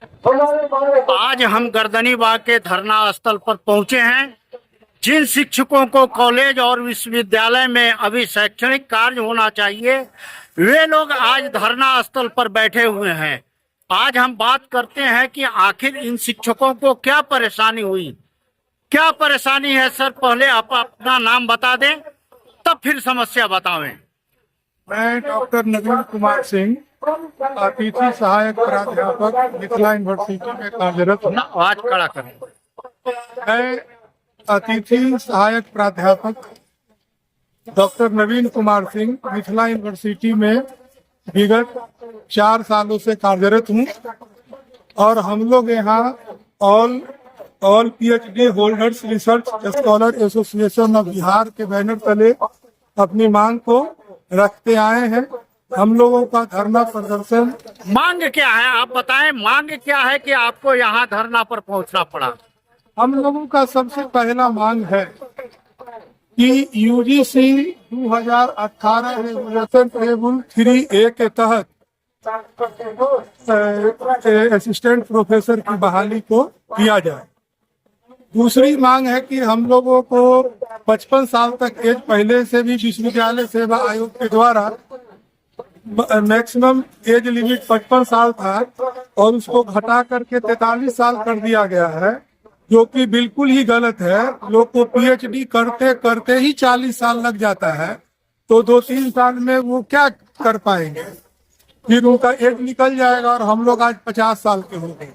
आज हम गर्दनीबाग के धरना स्थल पर पहुंचे हैं। जिन शिक्षकों को कॉलेज और विश्वविद्यालय में अभी शैक्षणिक कार्य होना चाहिए, वे लोग आज धरना स्थल पर बैठे हुए हैं। आज हम बात करते हैं कि आखिर इन शिक्षकों को क्या परेशानी हुई, क्या परेशानी है। सर, पहले आप अपना नाम बता दें, तब फिर समस्या बतावें। मैं डॉक्टर नवीन कुमार सिंह, अतिथि सहायक प्राध्यापक मिथिला यूनिवर्सिटी में कार्यरत हूँ। आवाज खड़ा करें। मैं अतिथि सहायक प्राध्यापक डॉक्टर नवीन कुमार सिंह मिथिला यूनिवर्सिटी में विगत 4 सालों से कार्यरत हूँ और हम लोग यहाँ all PhD holders research scholar association of Bihar के बैनर तले अपनी मांग को रखते आए हैं। हम लोगों का धरना प्रदर्शन। मांग क्या है, आप बताएं। मांग क्या है कि आपको यहाँ धरना पर पहुँचना पड़ा? हम लोगों का सबसे पहला मांग है कि यूजीसी 2018 रेगुलेशन टेबल 3A के तहत असिस्टेंट प्रोफेसर की बहाली को किया जाए। दूसरी मांग है कि हम लोगों को 55 साल तक एज पहले से भी विश्वविद्यालय सेवा आयोग के द्वारा मैक्सिमम एज लिमिट 55 साल था और उसको घटा करके 43 साल कर दिया गया है, जो कि बिल्कुल ही गलत है। लोग को पीएचडी करते करते ही 40 साल लग जाता है, तो 2-3 साल में वो क्या कर पाएंगे, फिर उनका एज निकल जाएगा और हम लोग आज 50 साल के हो गए।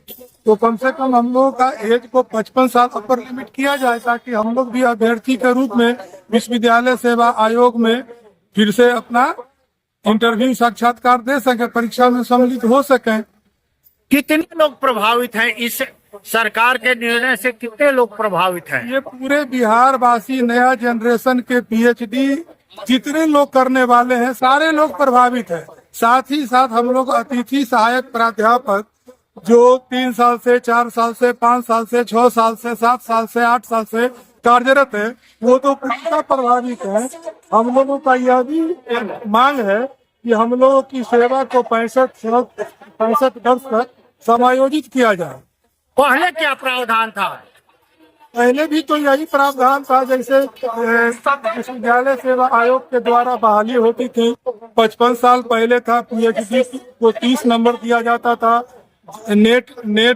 तो कम से कम हम लोगों का एज को 55 साल अपर लिमिट किया जाए, ताकि हम लोग भी अभ्यर्थी के रूप में विश्वविद्यालय सेवा आयोग में फिर से अपना इंटरव्यू साक्षात्कार दे सके, परीक्षा में सम्मिलित हो सके। कितने लोग प्रभावित हैं इस सरकार के निर्णय से? कितने लोग प्रभावित हैं? ये पूरे बिहार वासी नया जनरेशन के पीएचडी जितने लोग करने वाले हैं सारे लोग प्रभावित हैं। साथ ही साथ हम लोग अतिथि सहायक प्राध्यापक जो 3 साल से 4 साल से 5 साल से 6 साल से 7 साल से 8 साल से कार्यरत है, वो तो पूरा प्रभावित है। हम लोगों का यह भी एक मांग है कि हम लोगों की सेवा को 65 वर्ष तक समायोजित किया जाए। पहले क्या प्रावधान था? पहले भी तो यही प्रावधान था, जैसे विश्वविद्यालय सेवा आयोग के द्वारा बहाली होती थी। 55 साल पहले था, पीएचडी को 30 नंबर दिया जाता था, नेट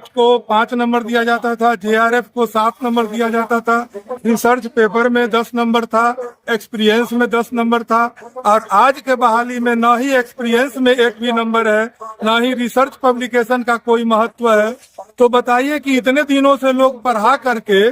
को 5 नंबर दिया जाता था, जेआरएफ को 7 नंबर दिया जाता था, रिसर्च पेपर में 10 नंबर था, एक्सपीरियंस में 10 नंबर था। और आज के बहाली में ना ही एक्सपीरियंस में एक भी नंबर है, ना ही रिसर्च पब्लिकेशन का कोई महत्व है। तो बताइए कि इतने दिनों से लोग पढ़ा करके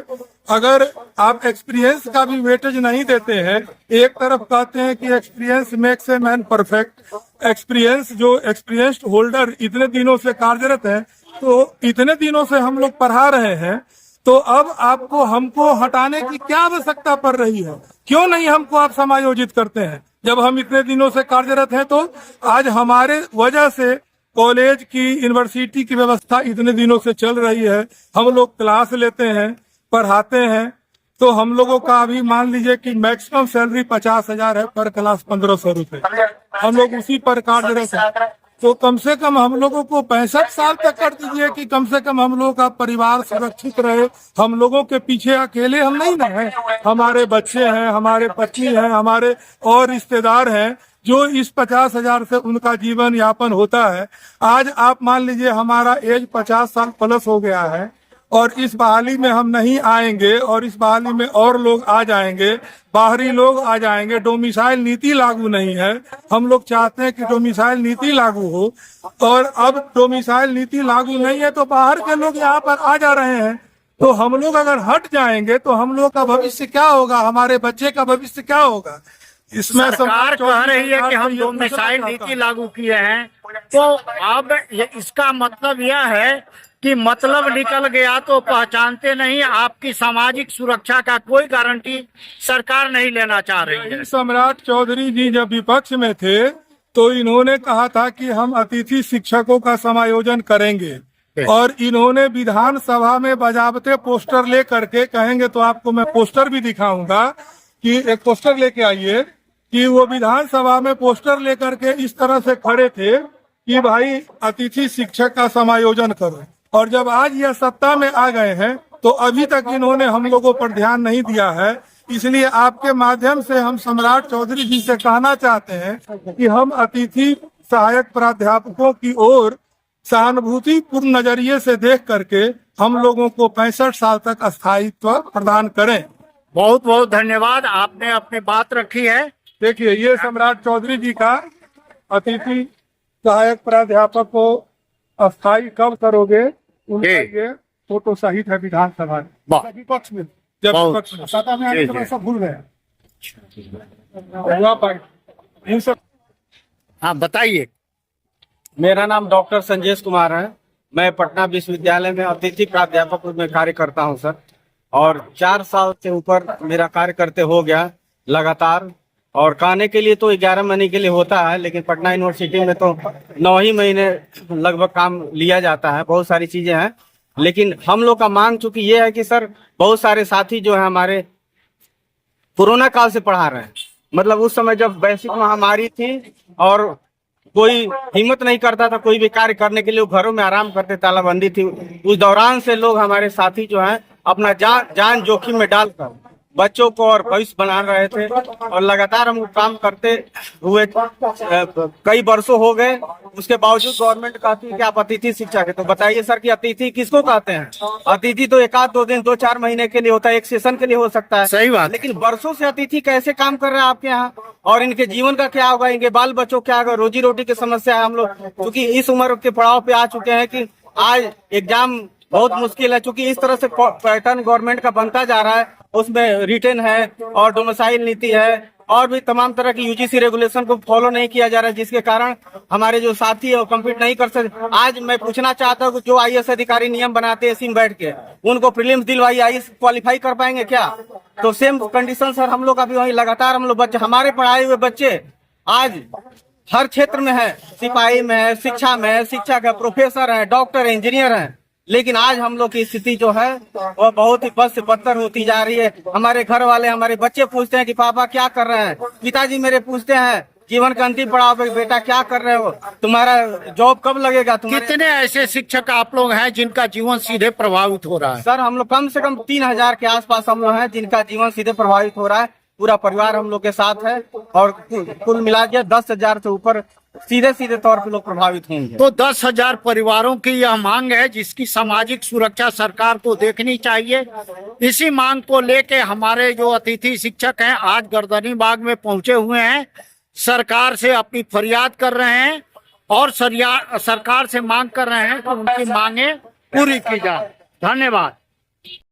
अगर आप एक्सपीरियंस का भी वेटेज नहीं देते हैं, एक तरफ कहते हैं कि experience makes a man perfect, experience जो एक्सपीरियंस्ड होल्डर इतने दिनों से कार्यरत है, तो इतने दिनों से हम लोग पढ़ा रहे हैं, तो अब आपको हमको हटाने की क्या आवश्यकता पड़ रही है? क्यों नहीं हमको आप समायोजित करते हैं? जब हम इतने दिनों से कार्यरत हैं, तो आज हमारे वजह से कॉलेज की यूनिवर्सिटी की व्यवस्था इतने दिनों से चल रही है। हम लोग क्लास लेते हैं, पढ़ाते हैं, तो हम लोगों का अभी मान लीजिए कि मैक्सिमम सैलरी 50,000 है, पर क्लास 1500 रुपए। हम लोग उसी पर कार्यरत हैं। तो कम से कम हम लोगों को 65 साल तक कर दीजिए कि कम से कम हम लोगों का परिवार सुरक्षित रहे। हम लोगों के पीछे अकेले हम नहीं ना हैं, हमारे बच्चे हैं, हमारे पत्नी हैं, हमारे और रिश्तेदार हैं, जो इस 50,000 से उनका जीवन यापन होता है। आज आप मान लीजिए हमारा एज 50 साल प्लस हो गया है और इस बहाली में हम नहीं आएंगे और इस बहाली में और लोग आ जाएंगे, बाहरी लोग आ जाएंगे। डोमिसाइल नीति लागू नहीं है। हम लोग चाहते हैं कि डोमिसाइल नीति लागू हो, और अब डोमिसाइल नीति लागू नहीं है तो बाहर के लोग यहाँ पर आ जा रहे हैं। तो हम लोग अगर हट जाएंगे तो हम लोग का भविष्य क्या होगा, हमारे बच्चे का भविष्य क्या होगा? इसमें सरकार कह रही है कि हम डोमिसाइल नीति लागू किए हैं, तो अब इसका मतलब यह है कि मतलब निकल गया तो पहचानते नहीं। आपकी सामाजिक सुरक्षा का कोई गारंटी सरकार नहीं लेना चाह रही है। सम्राट चौधरी जी जब विपक्ष में थे तो इन्होंने कहा था कि हम अतिथि शिक्षकों का समायोजन करेंगे, और इन्होंने विधानसभा में बजाबते पोस्टर ले करके, कहेंगे तो आपको मैं पोस्टर भी दिखाऊंगा, कि एक पोस्टर लेके आइए, कि वो विधानसभा में पोस्टर लेकर के इस तरह से खड़े थे कि भाई अतिथि शिक्षक का समायोजन करो। और जब आज यह सत्ता में आ गए हैं तो अभी तक इन्होंने हम लोगों पर ध्यान नहीं दिया है। इसलिए आपके माध्यम से हम सम्राट चौधरी जी से कहना चाहते हैं कि हम अतिथि सहायक प्राध्यापकों की ओर सहानुभूतिपूर्ण नजरिए से देख करके हम लोगों को 65 साल तक स्थायित्व प्रदान करें। बहुत बहुत धन्यवाद, आपने अपनी बात रखी है। देखिए, ये सम्राट चौधरी जी का अतिथि सहायक प्राध्यापक को अस्थायी कब करोगे, उनका ये फोटो सहित है विधानसभा में। वाह। विपक्ष में, जब बहुत। विपक्ष में सत्ता में आने के बाद सब भूल गए। इन सब हाँ बताइए। मेरा नाम डॉक्टर संजेश कुमार है। मैं पटना विश्वविद्यालय में अतिथि प्राध्यापक रूप में कार्य करता हूं सर, और 4 साल से ऊपर मेरा कार्य करते हो गया लगातार। और कहने के लिए तो 11 महीने के लिए होता है, लेकिन पटना यूनिवर्सिटी में तो 9 ही महीने लगभग काम लिया जाता है। बहुत सारी चीजें हैं, लेकिन हम लोग का मांग चूंकि ये है कि सर बहुत सारे साथी जो है हमारे कोरोना काल से पढ़ा रहे हैं। मतलब उस समय जब वैश्विक महामारी थी और कोई हिम्मत नहीं करता था कोई भी कार्य करने के लिए, वो घरों में आराम करते, तालाबंदी थी। उस दौरान से लोग हमारे साथी जो हैं अपना जान जोखिम में डालकर बच्चों को और भविष्य बना रहे थे। और लगातार हम काम करते हुए कई वर्षों हो गए। उसके बावजूद गवर्नमेंट कहती है कि आप अतिथि शिक्षक है। तो बताइए सर कि अतिथि किसको कहते हैं? अतिथि तो 1-2 दिन 2-4 महीने के लिए होता है, एक सेशन के लिए हो सकता है। सही बात। लेकिन वर्षों से अतिथि कैसे काम कर रहे हैं आपके यहाँ, और इनके जीवन का क्या होगा, इनके बाल बच्चों क्या होगा, रोजी रोटी की समस्या है। हम लोग क्योंकि इस उम्र के पड़ाव पे आ चुके हैं कि आज एग्जाम बहुत मुश्किल है। क्योंकि इस तरह से पैटर्न गवर्नमेंट का बनता जा रहा है, उसमें रिटेन है और डोमिसाइल नीति है और भी तमाम तरह की यूजीसी रेगुलेशन को फॉलो नहीं किया जा रहा है, जिसके कारण हमारे जो साथी है वो कम्पीट नहीं कर सकते। आज मैं पूछना चाहता हूँ जो IAS अधिकारी नियम बनाते हैं एसी में बैठ के, उनको प्रीलिम्स दिलवाई, IAS क्वालिफाई कर पाएंगे क्या? तो सेम कंडीशन सर हम लोग अभी वही लगातार हम लोग बच्चे, हमारे पढ़ाए हुए बच्चे आज हर क्षेत्र में है, सिपाही में है, शिक्षा में है, शिक्षक है, प्रोफेसर है, डॉक्टर है, इंजीनियर है। लेकिन आज हम लोग की स्थिति जो है वह बहुत ही बद से बदतर होती जा रही है। हमारे घर वाले, हमारे बच्चे पूछते हैं कि पापा क्या कर रहे हैं, पिताजी मेरे पूछते हैं जीवन का अंतिम पड़ाव पे बेटा क्या कर रहे हो, तुम्हारा जॉब कब लगेगा। कितने ऐसे शिक्षक आप लोग हैं जिनका जीवन सीधे प्रभावित हो रहा है? सर हम लोग कम से कम 3000 के आसपास हम लोग हैं जिनका जीवन सीधे प्रभावित हो रहा है। पूरा परिवार हम लोग के साथ है और कुल मिला के 10,000 से ऊपर सीधे तौर पे लोग प्रभावित होंगे। तो 10,000 परिवारों की यह मांग है जिसकी सामाजिक सुरक्षा सरकार को देखनी चाहिए। इसी मांग को लेके हमारे जो अतिथि शिक्षक हैं आज गर्दनी बाग में पहुंचे हुए हैं, सरकार से अपनी फरियाद कर रहे हैं और सरकार से मांग कर रहे हैं कि उनकी मांगे पूरी की जाए। धन्यवाद।